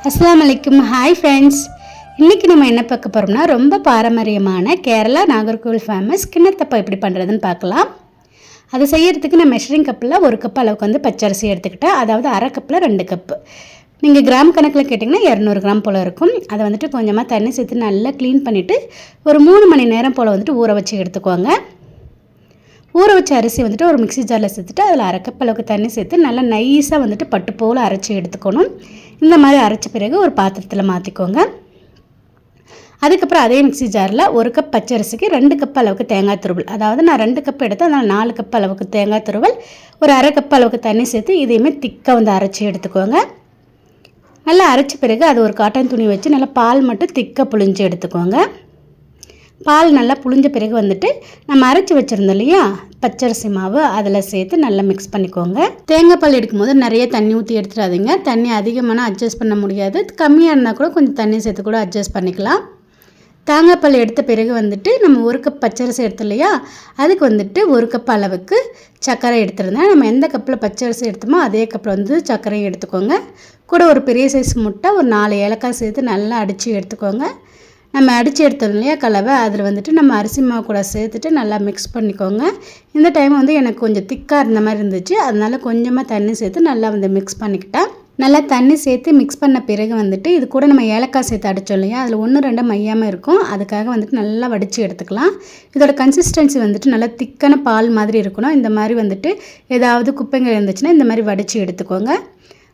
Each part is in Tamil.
அஸ்ஸலாமு அலைக்கும். ஹாய் ஃப்ரெண்ட்ஸ், இன்றைக்கி நம்ம என்ன பார்க்க போகிறோம்னா ரொம்ப பாரம்பரியமான கேரளா நாகர்கோவில் ஃபேமஸ் கிண்ணத்தப்பம் எப்படி பண்ணுறதுன்னு பார்க்கலாம். அதை செய்கிறதுக்கு நான் மெஷரிங் கப்பில் 1 கப் அளவுக்கு பச்சரிசி எடுத்துக்கிட்டேன். அதாவது அரை கப்பில் 2 கப்பு. நீங்கள் கிராம் கணக்கில் கேட்டிங்கன்னா 200 கிராம் போல் இருக்கும். அதை கொஞ்சமாக தண்ணி சேர்த்து நல்லா க்ளீன் பண்ணிவிட்டு ஒரு 3 மணி நேரம் போல் ஊற வச்சு எடுத்துக்கோங்க. ஊற வச்ச அரிசி ஒரு மிக்ஸி ஜாரில் சேர்த்துட்டு அதில் அரை கப் அளவுக்கு தண்ணி சேர்த்து நல்லா நைஸாக பட்டு போல் அரைச்சி எடுத்துக்கணும். இந்த மாதிரி அரைச்ச பிறகு ஒரு பாத்திரத்தில் மாற்றிக்கோங்க. அதுக்கப்புறம் அதே மிக்ஸி ஜாரில் 1 கப் பச்சரிசிக்கு 2 கப் அளவுக்கு தேங்காய் துருவல், அதாவது நான் 2 கப் எடுத்து அதனால் 4 கப் அளவுக்கு தேங்காய் துருவல், ஒரு அரை கப் அளவுக்கு தண்ணி சேர்த்து இதையுமே திக்காக அரைச்சி எடுத்துக்கோங்க. நல்லா அரைச்ச பிறகு அது ஒரு காட்டன் துணி வச்சு நல்லா பால் மட்டும் திக்காக புழிஞ்சு எடுத்துக்கோங்க. பால் நல்லா புழிஞ்ச பிறகு நம்ம அரைச்சி வச்சுருந்தோம் இல்லையா பச்சரிசி மாவு, அதில் சேர்த்து நல்லா மிக்ஸ் பண்ணிக்கோங்க. தேங்காய் பால் எடுக்கும்போது நிறைய தண்ணி ஊற்றி எடுத்துடாதீங்க. தண்ணி அதிகமான அட்ஜஸ்ட் பண்ண முடியாது. கம்மியாக இருந்தால் கூட கொஞ்சம் தண்ணி சேர்த்து கூட அட்ஜஸ்ட் பண்ணிக்கலாம். தேங்காய் பால் எடுத்த பிறகு நம்ம 1 கப் பச்சரிசி எடுத்தோம் இல்லையா, அதுக்கு 1 கப் அளவுக்கு சர்க்கரை எடுத்துருந்தேன். நம்ம எந்த கப்பில் பச்சரிசி எடுத்தோமோ அதே கப்பில் சர்க்கரையும் எடுத்துக்கோங்க. கூட ஒரு பெரிய சைஸ் முட்டை, ஒரு 4 ஏலக்காய் சேர்த்து நல்லா அடித்து எடுத்துக்கோங்க. நம்ம அடித்து எடுத்தோம் இல்லையா கலவை, அதில் நம்ம அரிசி மாவு கூட சேர்த்துட்டு நல்லா மிக்ஸ் பண்ணிக்கோங்க. இந்த டைம் எனக்கு கொஞ்சம் திக்காக இருந்த மாதிரி இருந்துச்சு, அதனால் கொஞ்சமாக தண்ணி சேர்த்து நல்லா மிக்ஸ் பண்ணிக்கிட்டேன். நல்லா தண்ணி சேர்த்து மிக்ஸ் பண்ண பிறகு இது கூட நம்ம ஏலக்காய் சேர்த்து அடித்தோம் இல்லையா, அதில் 1-2 மையாமல் இருக்கும். அதுக்காக நல்லா வடித்து எடுத்துக்கலாம். இதோட கன்சிஸ்டன்சி நல்லா திக்கான பால் மாதிரி இருக்கணும். இந்த மாதிரி ஏதாவது குப்பைங்கள் இருந்துச்சுன்னா இந்த மாதிரி வடித்து எடுத்துக்கோங்க.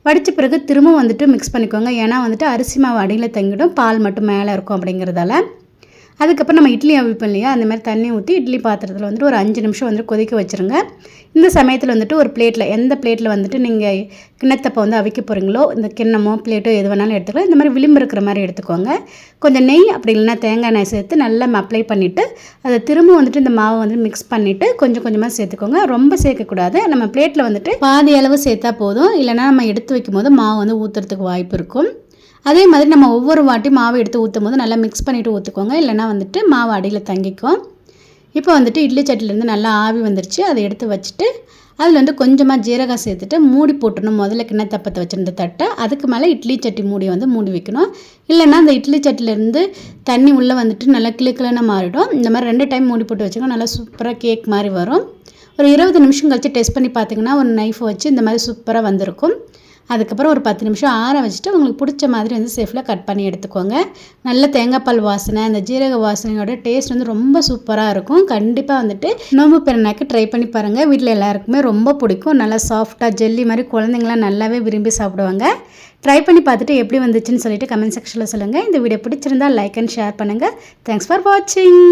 வடித்த பிறகு திரும்ப மிக்ஸ் பண்ணிக்கோங்க. ஏன்னா அரிசி மாவு அடியில் தங்கிடும், பால் மட்டும் மேலே இருக்கும் அப்படிங்கிறதால. அதுக்கப்புறம் நம்ம இட்லி அவிப்போம் இல்லையா, அந்த மாதிரி தண்ணி ஊற்றி இட்லி பாத்திரத்தில் ஒரு 5 நிமிஷம் கொதிக்க வச்சுருங்க. இந்த சமயத்தில் ஒரு பிளேட்டில், எந்த பிளேட்டில் நீங்கள் கிண்ணத்தப்பம் அவிக்க போகிறீங்களோ, இந்த கிண்ணமோ பிளேட்டோ எது வேணாலும் எடுத்துக்கலாம். இந்த மாதிரி விளிம்பு இருக்கிற மாதிரி எடுத்துக்கோங்க. கொஞ்சம் நெய் அப்படி இல்லைன்னா தேங்காய் எண்ணெய் சேர்த்து நல்லா அப்ளை பண்ணிவிட்டு அதை திரும்ப இந்த மாவை மிக்ஸ் பண்ணிவிட்டு கொஞ்சம் கொஞ்சமாக சேர்த்துக்கோங்க. ரொம்ப சேர்க்கக்கூடாது. நம்ம பிளேட்டில் பாதி அளவு சேர்த்தா போதும், இல்லைனா நம்ம எடுத்து வைக்கும் போது மாவு ஊற்றுறதுக்கு வாய்ப்பு இருக்கும். அதே மாதிரி நம்ம ஒவ்வொரு வாட்டி மாவு எடுத்து ஊற்றும் போது நல்லா மிக்ஸ் பண்ணிவிட்டு ஊற்றுக்கோங்க, இல்லைனா மாவு அடியில் தங்கிக்கும். இப்போ இட்லி சட்டிலேருந்து நல்லா ஆவி வந்துருச்சு. அதை எடுத்து வச்சுட்டு அதில் கொஞ்சமாக ஜீரகம் சேர்த்துட்டு மூடி போட்டுடணும். முதல்ல கிண்ணத்தப்பத்தை வச்சுருந்த தட்டை, அதுக்கு மேலே இட்லி சட்டி மூடி மூடி வைக்கணும். இல்லைனா அந்த இட்லி சட்டிலேருந்து தண்ணி உள்ளே நல்லா கிளுக்கிழன்னு மாறிடும். இந்த மாதிரி 2 டைம் மூடி போட்டு வச்சுக்கோங்க. நல்லா சூப்பராக கேக் மாதிரி வரும். ஒரு 20 நிமிஷம் கழிச்சு டெஸ்ட் பண்ணி பார்த்திங்கன்னா ஒரு நைஃப் வச்சு இந்த மாதிரி சூப்பராக வந்திருக்கும். அதுக்கப்புறம் ஒரு 10 நிமிஷம் ஆற வச்சுட்டு உங்களுக்கு பிடிச்ச மாதிரி சேஃபில் கட் பண்ணி எடுத்துக்கோங்க. நல்ல தேங்காய் பால் வாசனை, அந்த ஜீரக வாசனையோட டேஸ்ட் ரொம்ப சூப்பராக இருக்கும். கண்டிப்பாக நோம்பு பெருநாக்கு ட்ரை பண்ணி பாருங்கள். வீட்டில் எல்லாருக்குமே ரொம்ப பிடிக்கும். நல்லா சாஃப்டாக ஜெல்லி மாதிரி குழந்தைங்களாம் நல்லாவே விரும்பி சாப்பிடுவாங்க. ட்ரை பண்ணி பார்த்துட்டு எப்படி வந்துச்சுன்னு சொல்லிட்டு கமெண்ட் செக்ஷனில் சொல்லுங்கள். இந்த வீடியோ பிடிச்சிருந்தால் லைக் அண்ட் ஷேர் பண்ணுங்கள். தேங்க்ஸ் ஃபார் வாட்சிங்.